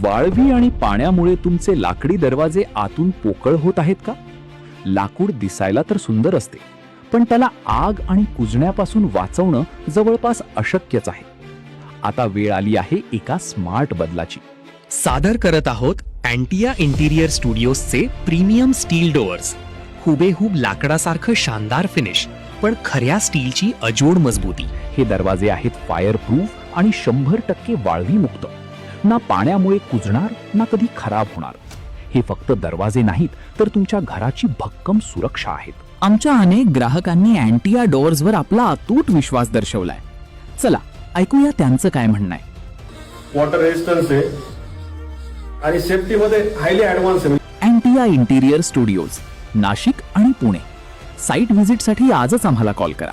वाळवी आणि पाण्यामुळे तुमचे लाकडी दरवाजे आतून पोकळ होत आहेत का? लाकूड दिसायला तर सुंदर असते, पण त्याला आग आणि कुजण्यापासून वाचवणं जवळपास अशक्यच आहे. आता वेळ आली आहे एका स्मार्ट बदलाची. सादर करत आहोत अँटिया इंटिरियर स्टुडिओजचे प्रीमियम स्टील डोअर्स. हुबेहूब लाकडासारखं शानदार फिनिश, पण खऱ्या स्टीलची अजोड मजबूती. हे दरवाजे आहेत फायर प्रूफ आणि 100% वाळवी मुक्त. ना पाण्यामुळे कुजणार ना कधी खराब होणार. हे फक्त दरवाजे नाहीत, तर तुमच्या घराची भक्कम सुरक्षा आहेत. आमच्या अनेक ग्राहकांनी अँटिया डोअर्सवर आपला अतूट विश्वास दर्शवलाय. चला ऐकूया त्यांचं काय म्हणणं आहे. वॉटर रेजिस्टन्स आहे आणि सेफ्टीमध्ये हायली ॲडव्हान्स आहे. अँटिया इंटिरियर स्टुडिओज, नाशिक आणि पुणे. साईट व्हिजिटसाठी आजच आम्हाला कॉल करा.